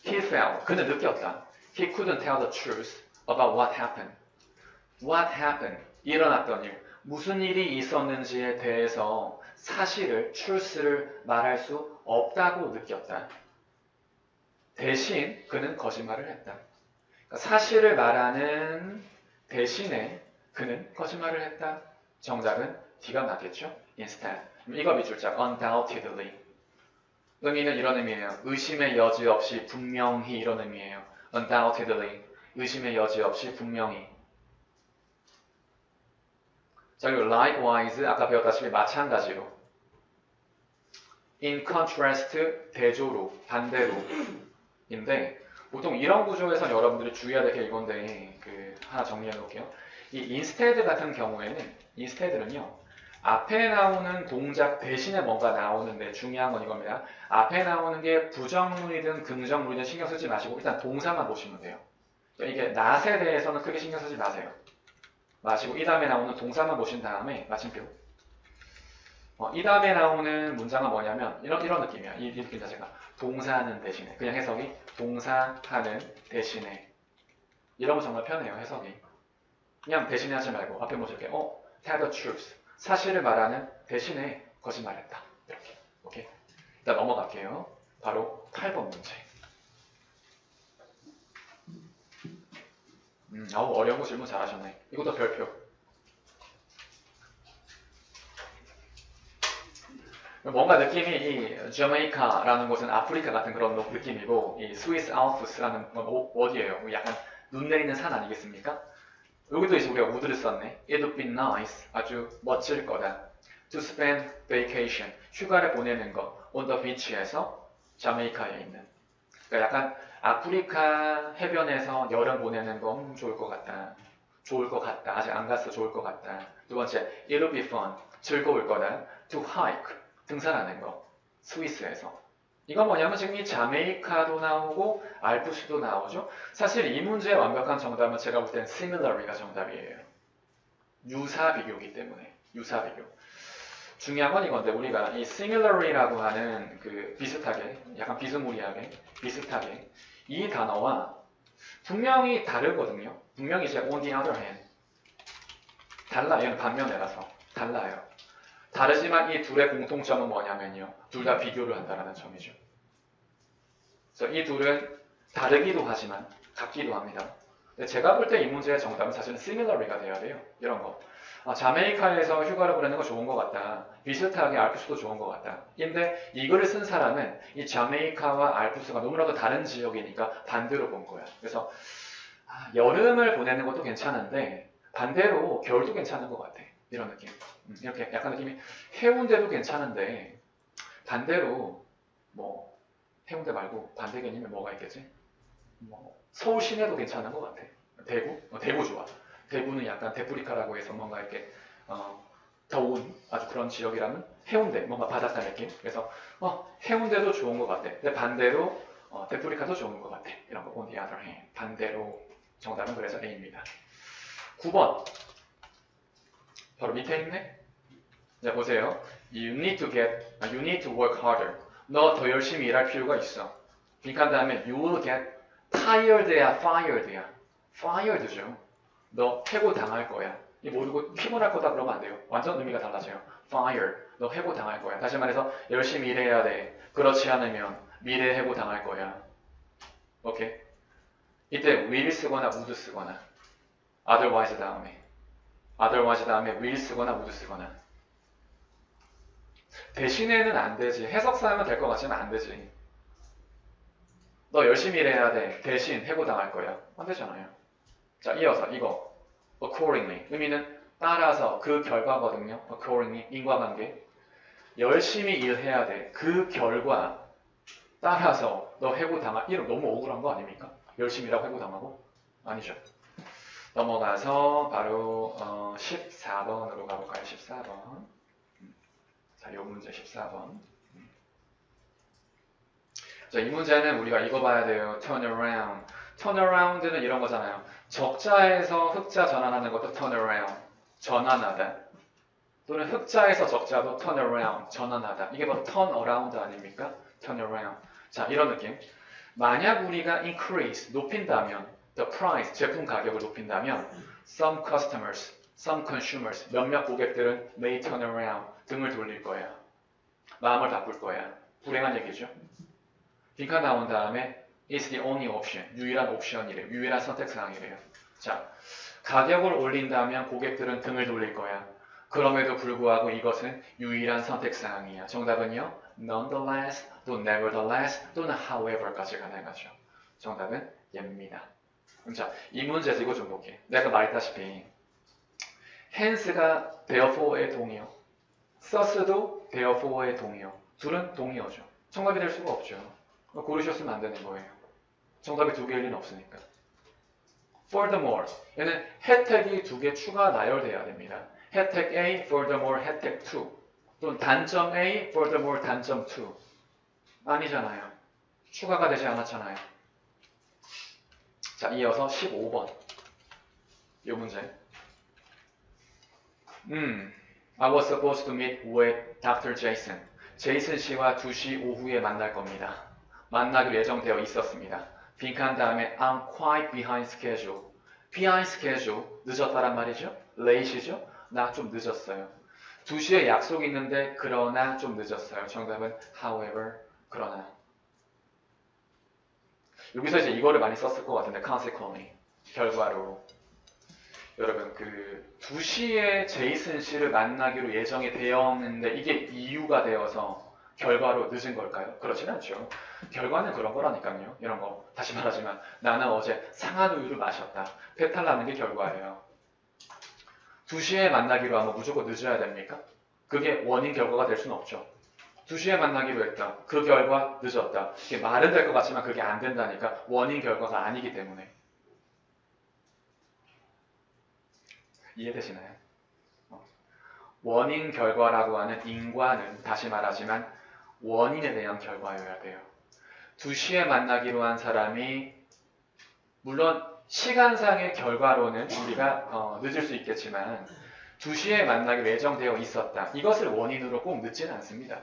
He fell. 그는 느꼈다. He couldn't tell the truth about what happened. What happened? 일어났던 일. 무슨 일이 있었는지에 대해서 사실을, truth를 말할 수 없다고 느꼈다. 대신 그는 거짓말을 했다. 그러니까 사실을 말하는 대신에 그는 거짓말을 했다. 정답은 D가 맞겠죠? Instead. 이거 밑줄 짝 undoubtedly. 의미는 이런 의미예요. 의심의 여지 없이 분명히 이런 의미예요. undoubtedly. 의심의 여지 없이 분명히. 자, 그리고 likewise, 아까 배웠다시피 마찬가지로. in contrast, 대조로, 반대로. 인데, 보통 이런 구조에서 여러분들이 주의해야 될 게 이건데, 하나 정리해 놓을게요. 이 instead 같은 경우에는, instead는요, 앞에 나오는 동작 대신에 뭔가 나오는데 중요한 건 이겁니다. 앞에 나오는 게 부정문이든 긍정문이든 신경 쓰지 마시고 일단 동사만 보시면 돼요. 이게 not에 대해서는 크게 신경 쓰지 마세요. 마시고 이 다음에 나오는 동사만 보신 다음에 마침표. 이 다음에 나오는 문장은 뭐냐면 이런 느낌이야. 이 느낌 자체가 동사하는 대신에 그냥 해석이 동사하는 대신에 이러면 정말 편해요. 해석이 그냥 대신에 하지 말고 앞에 보실게 tell the truth 사실을 말하는 대신에 거짓말했다. 이렇게 오케이. 일단 넘어갈게요. 바로 8번 문제. 어려운 거 질문 잘하셨네. 이것도 별표. 뭔가 느낌이 이 자메이카라는 곳은 아프리카 같은 그런 느낌이고 이 스위스 알프스라는 어디예요? 약간 눈 내리는 산 아니겠습니까? 여기도 이제 우리가 would를 썼네. It would be nice. 아주 멋질 거다. To spend vacation. 휴가를 보내는 거. On the beach에서 자메이카에 있는. 그러니까 약간 아프리카 해변에서 여름 보내는 건 좋을 것 같다. 좋을 것 같다. 아직 안 갔어. 좋을 것 같다. 두 번째, it will be fun. 즐거울 거다. To hike. 등산하는 거. 스위스에서. 이건 뭐냐면 지금 이 자메이카도 나오고 알프스도 나오죠. 사실 이 문제의 완벽한 정답은 제가 볼 땐 similarly가 정답이에요. 유사 비교이기 때문에. 유사 비교. 중요한 건 이건데 우리가 이 similarly라고 하는 비슷하게, 약간 비스무리하게, 비슷하게 이 단어와 분명히 다르거든요. 분명히 이제 on the other hand 달라요. 얘는 반면에라서 달라요. 다르지만 이 둘의 공통점은 뭐냐면요. 둘 다 비교를 한다는 점이죠. 그래서 이 둘은 다르기도 하지만 같기도 합니다. 근데 제가 볼 때 이 문제의 정답은 사실은 similarly가 돼야 돼요. 이런 거. 자메이카에서 휴가를 보내는 거 좋은 것 같다. 비슷하게 알프스도 좋은 것 같다. 근데 이 글을 쓴 사람은 이 자메이카와 알프스가 너무나도 다른 지역이니까 반대로 본 거야. 그래서 여름을 보내는 것도 괜찮은데 반대로 겨울도 괜찮은 것 같아. 이런 느낌. 이렇게 약간 느낌이 해운대도 괜찮은데 반대로 뭐 해운대 말고 반대 개념에 뭐가 있겠지? 서울 시내도 괜찮은 것 같아. 대구? 대구 좋아. 대구는 약간 데프리카라고 해서 뭔가 이렇게 더운 아주 그런 지역이라면 해운대 뭔가 바닷가 느낌. 그래서 해운대도 좋은 것 같아. 근데 반대로 데프리카도 좋은 것 같아. 이런 거 on the other hand 반대로 정답은 그래서 A입니다. 9번. 바로 밑에 있네. 자, 보세요. You need to work harder. 너 더 열심히 일할 필요가 있어. 빈칸 다음에 you will get tired야, fired야. fired죠. 너 해고 당할 거야. 이 모르고 피곤할 거다 그러면 안 돼요. 완전 의미가 달라져요. fire. 너 해고 당할 거야. 다시 말해서 열심히 일해야 돼. 그렇지 않으면 미래에 해고 당할 거야. 오케이? 이때 will 쓰거나 would 쓰거나 otherwise 다음에 will 쓰거나 would 쓰거나 대신에는 안 되지. 해석사하면 될 것 같지만 안 되지. 너 열심히 일해야 돼. 대신 해고당할 거야. 안 되잖아요. 자, 이어서 이거 accordingly 의미는 따라서 그 결과거든요. accordingly 인과관계 열심히 일해야 돼. 그 결과 따라서 너 해고당할 이름 너무 억울한 거 아닙니까? 열심히 일하고 해고당하고? 아니죠. 넘어가서 바로 14번으로 가볼까요? 14번. 자, 이 문제 14번. 자, 이 문제는 우리가 이거 봐야 돼요. turn around. turn around는 이런 거잖아요. 적자에서 흑자 전환하는 것도 turn around. 전환하다. 또는 흑자에서 적자도 turn around. 전환하다. 이게 바로 turn around 아닙니까? turn around. 자, 이런 느낌. 만약 우리가 increase, 높인다면 the price, 제품 가격을 높인다면 some customers, some consumers, 몇몇 고객들은 may turn around, 등을 돌릴 거야. 마음을 바꿀 거야. 불행한 얘기죠. 빈칸 나온 다음에 is the only option, 유일한 옵션이래요. 유일한 선택사항이래요. 자, 가격을 올린다면 고객들은 등을 돌릴 거야. 그럼에도 불구하고 이것은 유일한 선택사항이야. 정답은요. nonetheless, 또 nevertheless, 또는 however까지 가능하죠. 정답은 얘입니다. 자, 이 문제에서 이거 좀 볼게. 내가 말했다시피 hence가 therefore의 동의어, thus도 therefore의 동의어. 둘은 동의어죠. 정답이 될 수가 없죠. 고르셨으면 안 되는 거예요. 정답이 두 개일 리는 없으니까. Furthermore, 얘는 혜택이 두 개 추가 나열돼야 됩니다. 혜택 A, furthermore, 혜택 2. 또는 단점 A, furthermore, 단점 2. 아니잖아요. 추가가 되지 않았잖아요. 자, 이어서 15번. 이 문제. I was supposed to meet with Dr. Jason. 제이슨 씨와 2시 오후에 만날 겁니다. 만나기로 예정되어 있었습니다. 빈칸 다음에 I'm quite behind schedule. behind schedule, 늦었다란 말이죠. late이죠. 나 좀 늦었어요. 2시에 약속이 있는데 그러나 좀 늦었어요. 정답은 however, 그러나. 여기서 이제 이거를 많이 썼을 것 같은데 consequently, 결과로. 여러분, 그 2시에 제이슨 씨를 만나기로 예정이 되었는데 이게 이유가 되어서 결과로 늦은 걸까요? 그렇진 않죠. 결과는 그런 거라니까요. 이런 거. 다시 말하지만 나는 어제 상한 우유를 마셨다. 배탈 나는 게 결과예요. 2시에 만나기로 하면 무조건 늦어야 됩니까? 그게 원인 결과가 될 수는 없죠. 2시에 만나기로 했다. 그 결과 늦었다. 이게 말은 될 것 같지만 그게 안 된다니까. 원인 결과가 아니기 때문에. 이해되시나요? 원인 결과라고 하는 인과는 다시 말하지만 원인에 대한 결과여야 돼요. 2시에 만나기로 한 사람이 물론 시간상의 결과로는 우리가 늦을 수 있겠지만 2시에 만나기로 예정되어 있었다. 이것을 원인으로 꼭 늦지는 않습니다.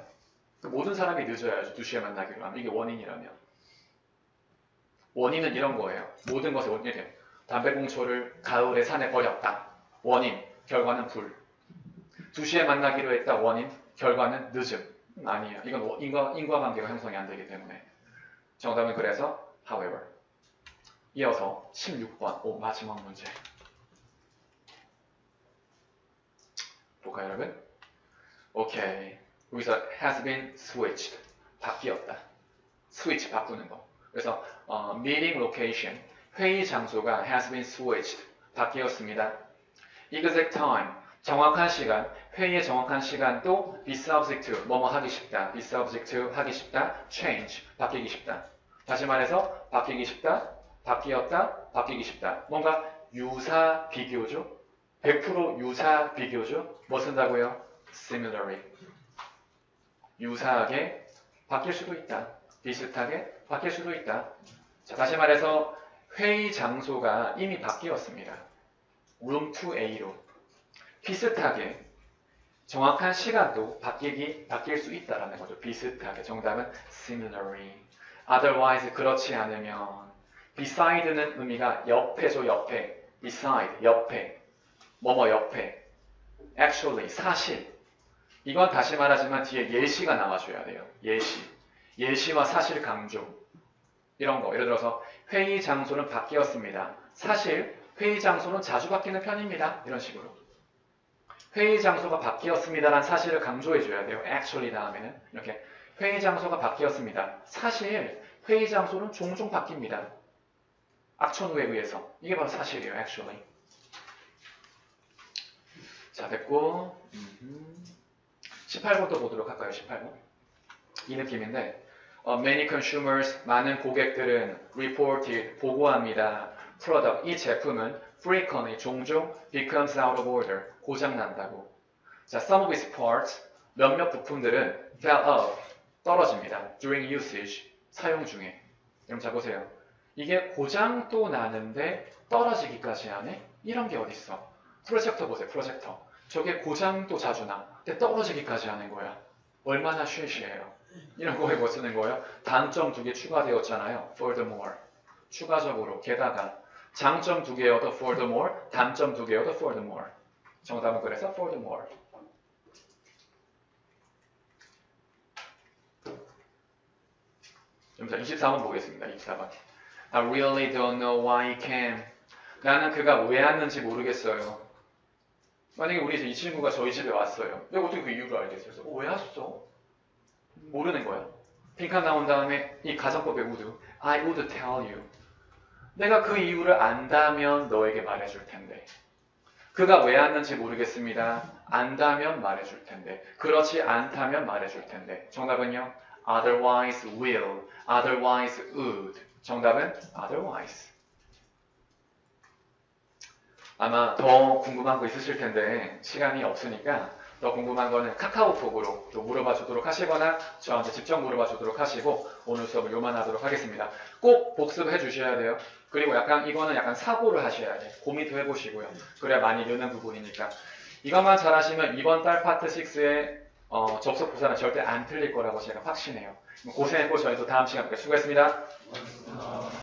모든 사람이 늦어야죠. 2시에 만나기로 하면. 이게 원인이라면. 원인은 이런 거예요. 모든 것의 원인이 담배꽁초를 가을에 산에 버렸다. 원인, 결과는 불. 2시에 만나기로 했다. 원인, 결과는 늦음. 아니에요. 이건 인과관계가 형성이 안 되기 때문에. 정답은 그래서 however. 이어서 16번. 오, 마지막 문제. 볼까요, 여러분? 오케이. 여기서 has been switched. 바뀌었다. switch, 바꾸는 거. 그래서 meeting location, 회의 장소가 has been switched. 바뀌었습니다. exact time, 정확한 시간, 회의의 정확한 시간도 be subject to, 뭐뭐 하기 쉽다. be subject to, 하기 쉽다. change, 바뀌기 쉽다. 다시 말해서 바뀌기 쉽다, 바뀌었다, 바뀌기 쉽다. 뭔가 유사 비교죠. 100% 유사 비교죠. 뭐 쓴다고요? similarly. 유사하게 바뀔 수도 있다. 비슷하게 바뀔 수도 있다. 자, 다시 말해서 회의 장소가 이미 바뀌었습니다. room 2A로. 비슷하게 정확한 시간도 바뀔 수 있다라는 거죠. 비슷하게. 정답은 similarly. otherwise 그렇지 않으면 beside는 의미가 옆에죠. 옆에. beside 옆에. 뭐뭐 옆에. actually 사실. 이건 다시 말하지만 뒤에 예시가 나와줘야 돼요. 예시. 예시와 사실 강조. 이런 거. 예를 들어서 회의 장소는 바뀌었습니다. 사실 회의 장소는 자주 바뀌는 편입니다. 이런 식으로. 회의 장소가 바뀌었습니다라는 사실을 강조해줘야 돼요. actually 다음에는. 이렇게 회의 장소가 바뀌었습니다. 사실 회의 장소는 종종 바뀝니다. 악천 후에 의해서. 이게 바로 사실이에요. actually. 자, 됐고 18번도 보도록 할까요? 18번. 이 느낌인데 many consumers, 많은 고객들은 reported, 보고합니다. product, 이 제품은 frequently, 종종 becomes out of order, 고장난다고. 자, some of its parts, 몇몇 부품들은 fell off, 떨어집니다. during usage, 사용 중에. 그럼 자 보세요. 이게 고장도 나는데 떨어지기까지 하네? 이런 게 어딨어? 프로젝터 보세요. 프로젝터. 저게 고장도 자주 나. 근데 떨어지기까지 하는 거야. 얼마나 쉐시해요. 이런 거에 뭐 쓰는 거예요? 단점 2개 추가되었잖아요. furthermore. 추가적으로. 게다가 장점 2개여도 furthermore, 단점 2개여도 furthermore. 정답은 그래서 furthermore. 자, 24번 보겠습니다. 24번. I really don't know why he came. 나는 그가 왜 왔는지 모르겠어요. 만약에 이 친구가 저희 집에 왔어요. 내가 어떻게 그 이유를 알겠어요? 그래서 왜 왔어? 모르는 거야. 빈칸 나온 다음에 이 가정법의 would. I would tell you. 내가 그 이유를 안다면 너에게 말해줄 텐데. 그가 왜 왔는지 모르겠습니다. 안다면 말해줄 텐데. 그렇지 않다면 말해줄 텐데. 정답은요? Otherwise will. Otherwise would. 정답은 otherwise. 아마 더 궁금한 거 있으실 텐데 시간이 없으니까 더 궁금한 거는 카카오톡으로 또 물어봐 주도록 하시거나 저한테 직접 물어봐 주도록 하시고 오늘 수업을 요만하도록 하겠습니다. 꼭 복습해 주셔야 돼요. 그리고 이거는 약간 사고를 하셔야 돼요. 고민도 해보시고요. 그래야 많이 느는 부분이니까. 이것만 잘하시면 이번 달 파트 6의 접속 부사는 절대 안 틀릴 거라고 제가 확신해요. 고생했고 저희도 다음 시간에 뵙겠습니다. 수고했습니다.